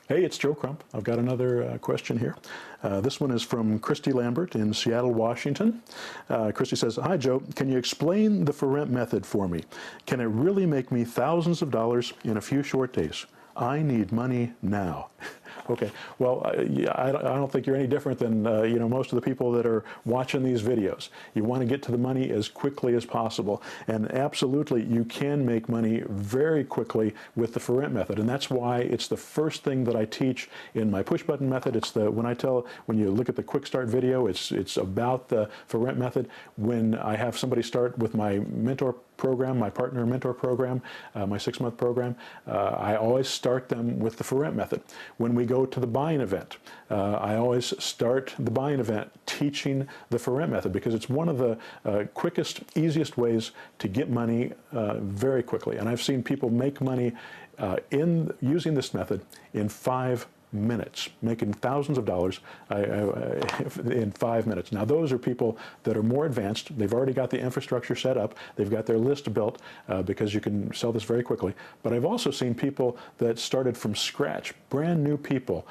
Hey, it's Joe Crump. I've got another question here. This one is from Christy Lambert in Seattle, Washington. Christy says, "Hi, Joe. Can you explain the for rent method for me? Can it really make me thousands of dollars in a few short days? I need money now." Okay, well, yeah, I don't think you're any different than most of the people that are watching these videos. You want to get to the money as quickly as possible, and absolutely you can make money very quickly with the for rent method, and that's why it's the first thing that I teach in my push button method. It's when you look at the quick start video, it's about the for rent method. When I have somebody start with my mentor program, my partner mentor program, my 6-month program, I always start them with the for rent method. When we go to the buying event, I always start the buying event teaching the for rent method, because it's one of the quickest, easiest ways to get money very quickly. And I've seen people make money in using this method in 5 minutes, making thousands of dollars in 5 minutes. Now, those are people that are more advanced. They've already got the infrastructure set up. They've got their list built because you can sell this very quickly. But I've also seen people that started from scratch, brand new people,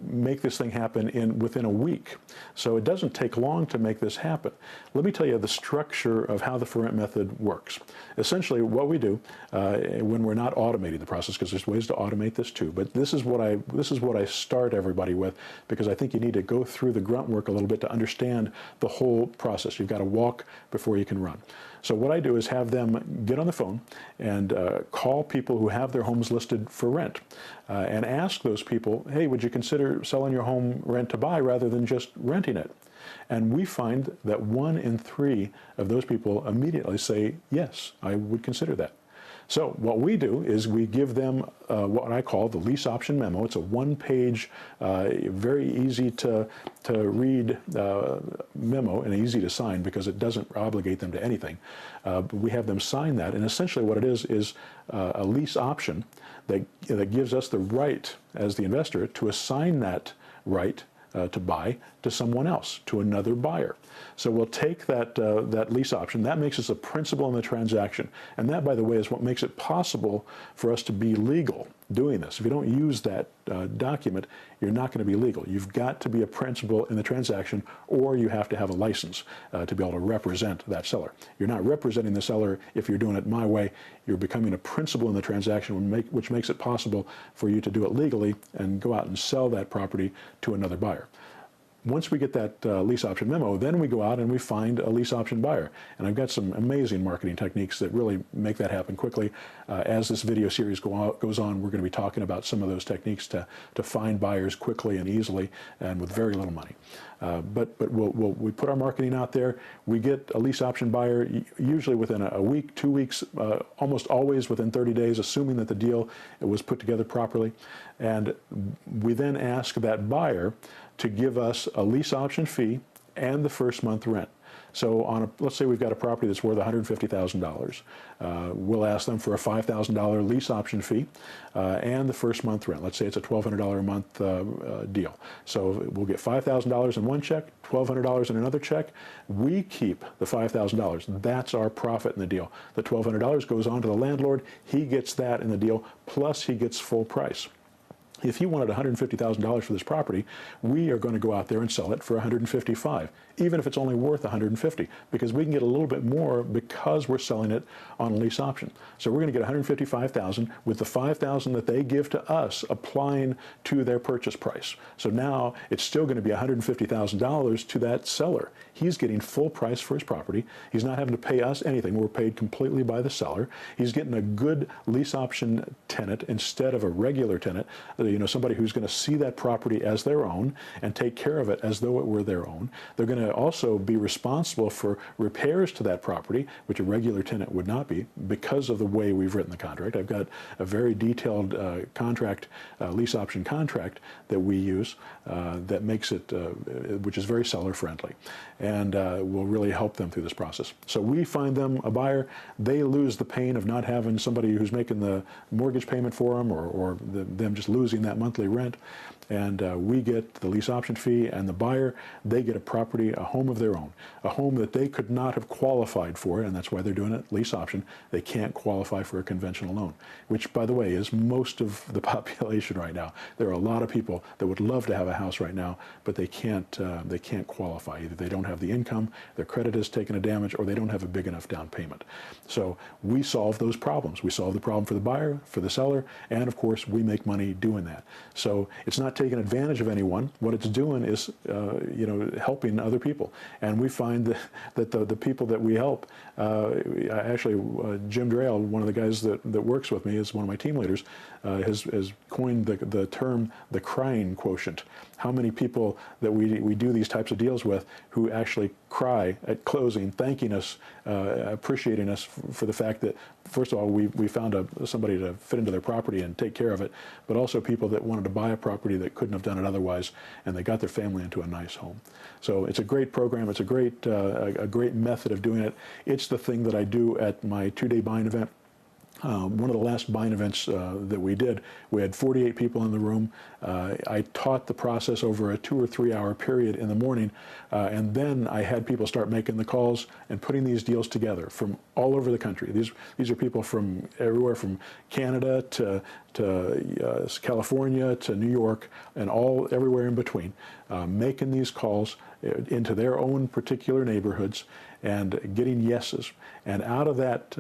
make this thing happen within a week. So it doesn't take long to make this happen. Let me tell you the structure of how the for rent method works. Essentially, what we do when we're not automating the process, because there's ways to automate this too, but this is what I start everybody with, because I think you need to go through the grunt work a little bit to understand the whole process. You've got to walk before you can run. So what I do is have them get on the phone and call people who have their homes listed for rent and ask those people, hey, would you consider selling your home rent to buy rather than just renting it? And we find that 1 in 3 of those people immediately say, yes, I would consider that. So what we do is we give them what I call the lease option memo. It's a 1-page, very easy to read memo, and easy to sign because it doesn't obligate them to anything. But we have them sign that, and essentially what it is a lease option that gives us the right as the investor to assign that right to buy to someone else, to another buyer. So we'll take that lease option. That makes us a principal in the transaction. And that, by the way, is what makes it possible for us to be legal doing this. If you don't use that document, you're not going to be legal. You've got to be a principal in the transaction, or you have to have a license to be able to represent that seller. You're not representing the seller if you're doing it my way. You're becoming a principal in the transaction, which makes it possible for you to do it legally and go out and sell that property to another buyer. Once we get that lease option memo, then we go out and we find a lease option buyer. And I've got some amazing marketing techniques that really make that happen quickly. As this video series goes on, we're going to be talking about some of those techniques to find buyers quickly and easily and with very little money. But we put our marketing out there. We get a lease option buyer usually within a week, 2 weeks, almost always within 30 days, assuming that the deal was put together properly. And we then ask that buyer to give us a lease option fee and the first month rent. So let's say we've got a property that's worth $150,000. We'll ask them for a $5,000 lease option fee and the first month rent. Let's say it's a $1,200 a month deal. So we'll get $5,000 in one check, $1,200 in another check. We keep the $5,000. That's our profit in the deal. The $1,200 goes on to the landlord. He gets that in the deal, plus he gets full price. If he wanted $150,000 for this property, we are going to go out there and sell it for $155,000, even if it's only worth $150,000, because we can get a little bit more because we're selling it on a lease option. So we're going to get $155,000 with the $5,000 that they give to us applying to their purchase price. So now it's still going to be $150,000 to that seller. He's getting full price for his property. He's not having to pay us anything. We're paid completely by the seller. He's getting a good lease option tenant instead of a regular tenant. Somebody who's going to see that property as their own and take care of it as though it were their own. They're going to also be responsible for repairs to that property, which a regular tenant would not be, because of the way we've written the contract. I've got a very detailed lease option contract that we use that makes it, which is very seller friendly, and will really help them through this process. So we find them a buyer. They lose the pain of not having somebody who's making the mortgage payment for them, or them just losing that monthly rent, and we get the lease option fee, and the buyer, they get a property a home of their own, a home that they could not have qualified for, and that's why they're doing it lease option. They can't qualify for a conventional loan, which, by the way, is most of the population right now. There are a lot of people that would love to have a house right now, but they can't qualify. Either they don't have the income, their credit has taken a damage, or they don't have a big enough down payment. So we solve those problems. We solve the problem for the buyer, for the seller, and of course we make money doing that. So it's not taking advantage of anyone. What it's doing is helping other people. And we find that the people that we help, actually Jim Drayle, one of the guys that works with me, is one of my team leaders, has coined the term the crying quotient. How many people that we do these types of deals with who actually cry at closing, thanking us, appreciating us for the fact that, first of all, we found somebody to fit into their property and take care of it, but also people that wanted to buy a property that couldn't have done it otherwise, and they got their family into a nice home. So it's a great program. It's a great method of doing it. It's the thing that I do at my two-day buying event. One of the last buying events that we did, we had 48 people in the room. I taught the process over a 2 or 3 hour period in the morning, and then I had people start making the calls and putting these deals together from all over the country. These are people from everywhere from Canada to California to New York and everywhere in between, making these calls into their own particular neighborhoods and getting yeses. And out of that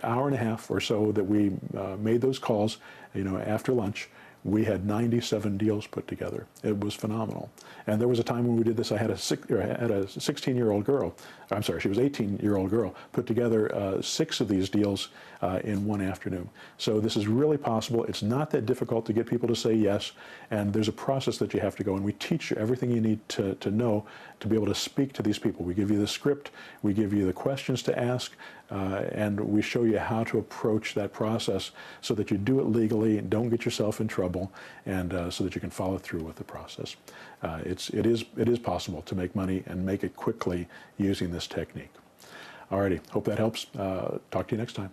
hour and a half or so that we made those calls, after lunch, we had 97 deals put together. It was phenomenal. And there was a time when we did this, I had a 16-year-old girl, I'm sorry, she was 18-year-old girl, put together 6 of these deals in one afternoon. So this is really possible. It's not that difficult to get people to say yes, and there's a process that you have to go, and we teach you everything you need to know to be able to speak to these people. We give you the script, we give you the questions to ask, and we show you how to approach that process so that you do it legally and don't get yourself in trouble, and so that you can follow through with the process. It is possible to make money and make it quickly using this technique. Alrighty, hope that helps. Talk to you next time.